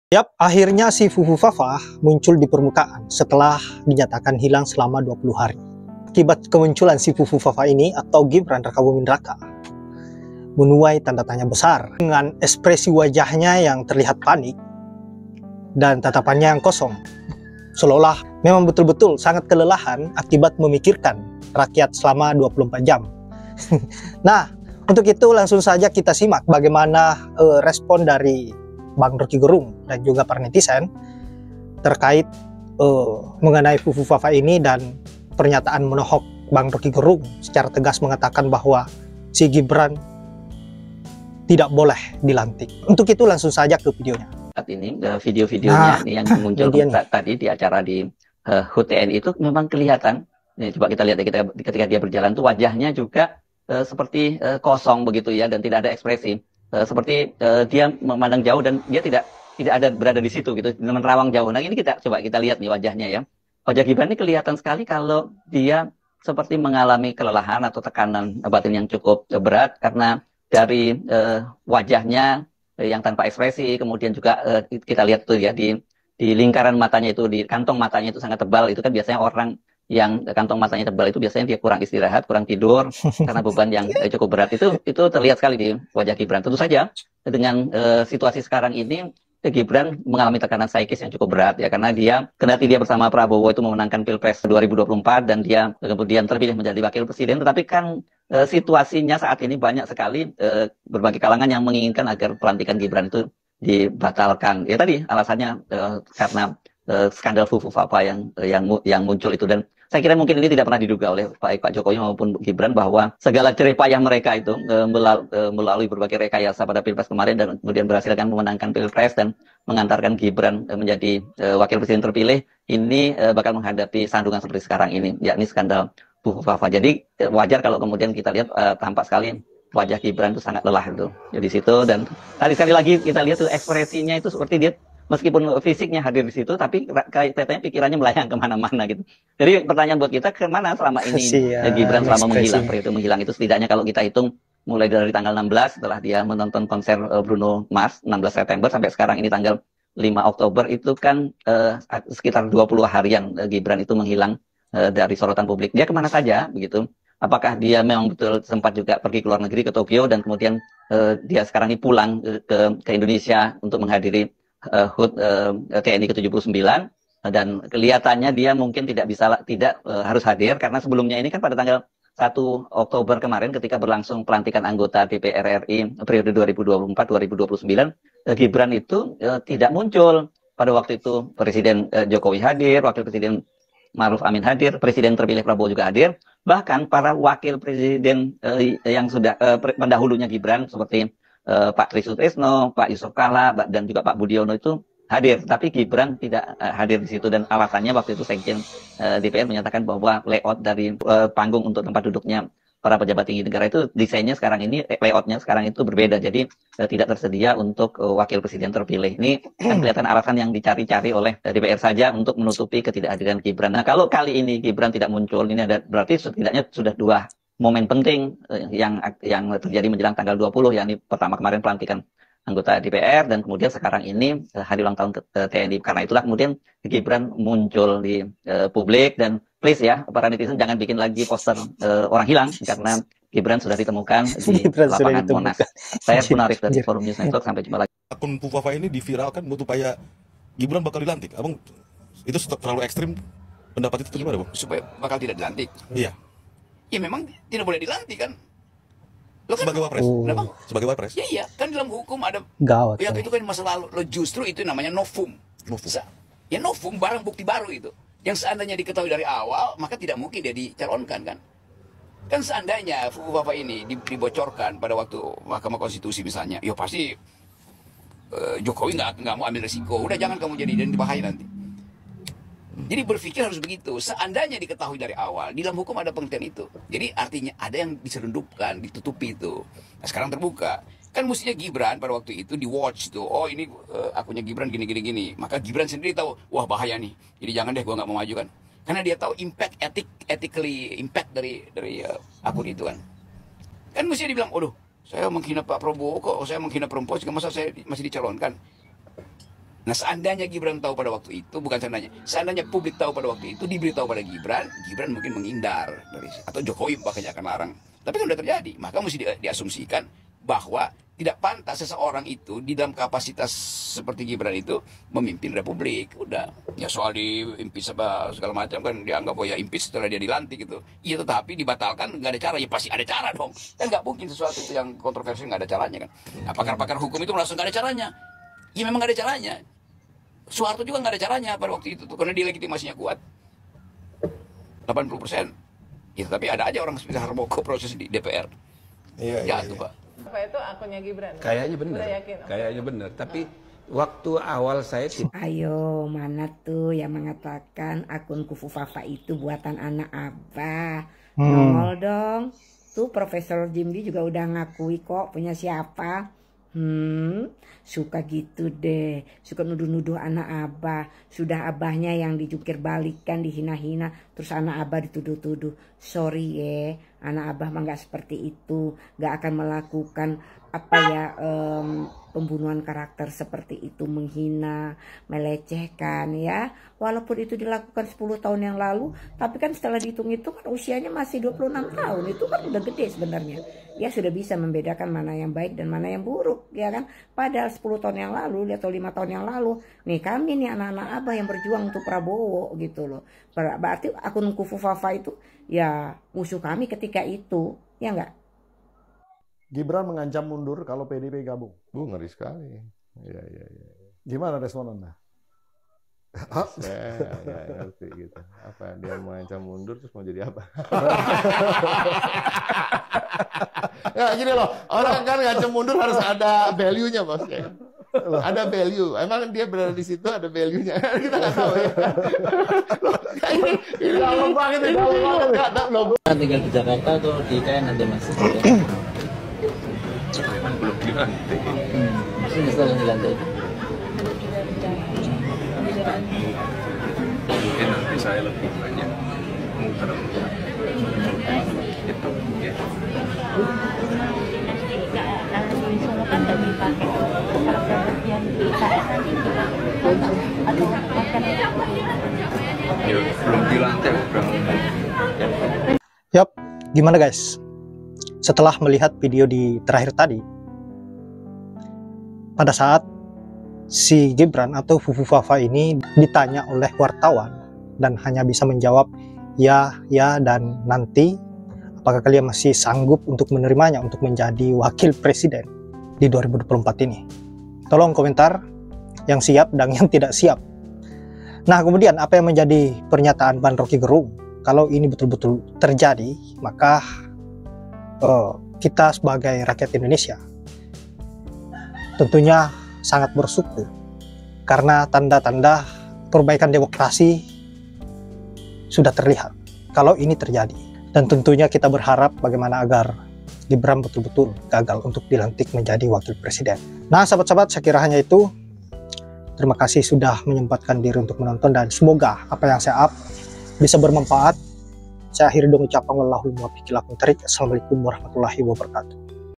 Yap, akhirnya si Fufu Fafa muncul di permukaan setelah dinyatakan hilang selama 20 hari. Akibat kemunculan si Fufu Fafa ini atau Gibran Rakabuming Raka menuai tanda tanya besar dengan ekspresi wajahnya yang terlihat panik dan tatapannya yang kosong. Seolah memang betul-betul sangat kelelahan akibat memikirkan rakyat selama 24 jam. Nah, untuk itu langsung saja kita simak bagaimana respon dari Bang Rocky Gerung dan juga para netizen terkait mengenai Fufu Fafa ini dan pernyataan menohok Bang Rocky Gerung secara tegas mengatakan bahwa si Gibran tidak boleh dilantik. Untuk itu langsung saja ke videonya. Saat ini video-videonya yang muncul tadi di acara di HUT TNI itu memang kelihatan. Nih, coba kita lihat ya, ketika dia berjalan tuh wajahnya juga seperti kosong begitu ya, dan tidak ada ekspresi. Seperti dia memandang jauh dan dia tidak ada berada di situ gitu, menerawang jauh. Nah, ini coba kita lihat nih wajahnya ya. Wajah Gibran ini kelihatan sekali kalau dia seperti mengalami kelelahan atau tekanan batin yang cukup berat karena dari wajahnya yang tanpa ekspresi, kemudian juga kita lihat tuh ya di lingkaran matanya itu, di kantong matanya itu sangat tebal. Itu kan biasanya orang yang kantong matanya tebal itu biasanya dia kurang istirahat, kurang tidur karena beban yang cukup berat. Itu terlihat sekali di wajah Gibran. Tentu saja dengan situasi sekarang ini Gibran mengalami tekanan psikis yang cukup berat ya, karena kendati dia bersama Prabowo itu memenangkan Pilpres 2024 dan dia kemudian terpilih menjadi wakil presiden, tetapi kan situasinya saat ini banyak sekali berbagai kalangan yang menginginkan agar pelantikan Gibran itu dibatalkan. Ya tadi alasannya karena skandal Fufu Fafa yang muncul itu, dan saya kira mungkin ini tidak pernah diduga oleh Pak Jokowi maupun Gibran bahwa segala jerih payah mereka itu melalui berbagai rekayasa pada Pilpres kemarin dan kemudian berhasil kan memenangkan Pilpres dan mengantarkan Gibran menjadi wakil presiden terpilih, ini bakal menghadapi sandungan seperti sekarang ini, yakni skandal Fufu Fafa. Jadi wajar kalau kemudian kita lihat tampak sekali wajah Gibran itu sangat lelah itu di situ, dan tadi sekali lagi kita lihat tuh ekspresinya itu seperti dia meskipun fisiknya hadir di situ, tapi kayaknya pikirannya melayang kemana-mana gitu. Jadi pertanyaan buat kita, kemana selama ini Gibran selama periode menghilang itu, setidaknya kalau kita hitung mulai dari tanggal 16 setelah dia menonton konser Bruno Mars 16 September sampai sekarang ini tanggal 5 Oktober itu kan sekitar 20 harian Gibran itu menghilang dari sorotan publik. Dia kemana saja begitu? Apakah dia memang betul sempat juga pergi ke luar negeri, ke Tokyo, dan kemudian dia sekarang ini pulang ke Indonesia untuk menghadiri HUT TNI ke-79, dan kelihatannya dia mungkin tidak harus hadir karena sebelumnya ini kan pada tanggal 1 Oktober kemarin ketika berlangsung pelantikan anggota DPR RI periode 2024-2029, Gibran itu tidak muncul. Pada waktu itu Presiden Jokowi hadir, Wakil Presiden Ma'ruf Amin hadir, Presiden terpilih Prabowo juga hadir, bahkan para wakil presiden yang sudah pendahulunya Gibran seperti Pak Tri Sutrisno, Pak Yusuf Kalla, dan juga Pak Budiono itu hadir, tapi Gibran tidak hadir di situ, dan alasannya waktu itu Sekjen DPR menyatakan bahwa layout dari panggung untuk tempat duduknya para pejabat tinggi negara itu desainnya sekarang ini, layoutnya sekarang itu berbeda, jadi tidak tersedia untuk wakil presiden terpilih. Ini kan kelihatan alasan yang dicari-cari oleh DPR saja untuk menutupi ketidakhadiran Gibran. Nah, kalau kali ini Gibran tidak muncul, ini berarti setidaknya sudah dua momen penting yang terjadi menjelang tanggal 20, yakni pertama kemarin pelantikan anggota DPR dan kemudian sekarang ini hari ulang tahun TNI. Karena itulah kemudian Gibran muncul di publik, dan please ya para netizen jangan bikin lagi poster orang hilang, karena Gibran sudah ditemukan di lapangan Monas. Saya Pun Arif dari Forum News Network, sampai jumpa lagi. Akun Fufu Fafa ini diviralkan supaya Gibran bakal dilantik. Abang, itu terlalu ekstrim pendapat itu gimana, Bang? Supaya bakal tidak dilantik. Iya. Ya memang tidak boleh dilantik kan. Lo kan sebagai wapres. Kenapa? Sebagai wapres. Ya iya, kan dalam hukum ada gawat. Ya itu kan masa lalu. Lo justru itu namanya novum. Ya novum, barang bukti baru itu. Yang seandainya diketahui dari awal, maka tidak mungkin dia dicalonkan kan. Kan seandainya Fufu Fafa ini dibocorkan pada waktu Mahkamah Konstitusi misalnya, ya pasti Jokowi nggak mau ambil resiko. Udah jangan kamu jadi, dan dibahaya nanti. Jadi berpikir harus begitu. Seandainya diketahui dari awal, di dalam hukum ada pengertian itu. Jadi artinya ada yang diselundupkan, ditutupi itu. Nah sekarang terbuka. Kan mestinya Gibran pada waktu itu di watch tuh. Oh ini akunnya Gibran gini. Maka Gibran sendiri tahu, wah bahaya nih. Jadi jangan deh, gua nggak mau maju kan. Karena dia tahu ethically impact dari akun itu kan. Kan mestinya dibilang, saya menghina Pak Prabowo kok, saya menghina perempuan, masa saya masih dicalonkan. Nah, seandainya Gibran tahu pada waktu itu, bukan seandainya publik tahu pada waktu itu, diberitahu pada Gibran mungkin menghindar dari, atau Jokowi bahkan akan larang. Tapi kan udah terjadi, maka mesti diasumsikan bahwa tidak pantas seseorang itu di dalam kapasitas seperti Gibran itu memimpin Republik. Udah, ya soal di impeach segala macam kan dianggap oh ya impeach setelah dia dilantik gitu. Iya, tetapi dibatalkan nggak ada cara, ya pasti ada cara dong. Kan nggak mungkin sesuatu itu yang kontroversial nggak ada caranya kan. Nah, pakar-pakar hukum itu langsung nggak ada caranya. Ya memang nggak ada caranya. Soeharto juga nggak ada caranya pada waktu itu tuh, karena dia legitimasinya kuat 80%. Ya, tapi ada aja orang seperti Harmoko proses di DPR. Iya, itu Pak. Apa itu akunnya Gibran? Kayaknya benar. Kayaknya benar. Tapi waktu awal saya ayo, mana tuh yang mengatakan akun Kufu Fafa itu buatan anak Abah? Nongol dong. Tuh Profesor Jimli juga udah ngakui kok punya siapa. Suka gitu deh, suka nuduh-nuduh anak Abah. Sudah abahnya yang dijungkir balikan, dihina-hina, terus anak Abah dituduh-tuduh. Sorry ya, anak Abah mah gak seperti itu, gak akan melakukan apa ya, pembunuhan karakter seperti itu, menghina, melecehkan ya. Walaupun itu dilakukan 10 tahun yang lalu, tapi kan setelah dihitung itu kan usianya masih 26 tahun, itu kan udah gede sebenarnya. Dia sudah bisa membedakan mana yang baik dan mana yang buruk, ya kan. Padahal 10 tahun yang lalu atau 5 tahun yang lalu, nih kami nih anak-anak Abah yang berjuang untuk Prabowo gitu loh. Berarti akun Kufu Fafa itu ya musuh kami ketika itu, ya enggak? Gibran mengancam mundur kalau PDIP gabung. Ngeri sekali. Ya. Gimana respon Anda? Ya, ngerti gitu. Apa dia mengancam mundur terus mau jadi apa? Ya gini loh, orang kan ngancam mundur harus ada value-nya bos ya. Ada value. Emang dia berada di situ ada value-nya. Kita nggak tahu ya. Ini dalam banget, tinggal di Jakarta atau di IKN nanti mas? Belum dilantik. Sini setelah dilantik. Mungkin nanti saya lebih banyak muter itu ya. Di Solo kan nggak dipakai yang di IKN nanti atau Ya, belum dilantik. Yap, gimana guys? Setelah melihat video di terakhir tadi, pada saat si Gibran atau Fufu Fafa ini ditanya oleh wartawan dan hanya bisa menjawab ya, dan nanti, apakah kalian masih sanggup untuk menerimanya untuk menjadi wakil presiden di 2024 ini? Tolong komentar yang siap dan yang tidak siap. Nah, kemudian apa yang menjadi pernyataan Ban Rocky Gerung? Kalau ini betul-betul terjadi, maka kita sebagai rakyat Indonesia tentunya sangat bersyukur karena tanda-tanda perbaikan demokrasi sudah terlihat kalau ini terjadi. Dan tentunya kita berharap bagaimana agar Gibran betul-betul gagal untuk dilantik menjadi wakil presiden. Nah sahabat-sahabat, saya kira hanya itu. Terima kasih sudah menyempatkan diri untuk menonton dan semoga apa yang saya up bisa bermanfaat. Saya akhiri dengan ucapan wallahul muwaffiq ila aqwamit thoriq. Assalamualaikum warahmatullahi wabarakatuh.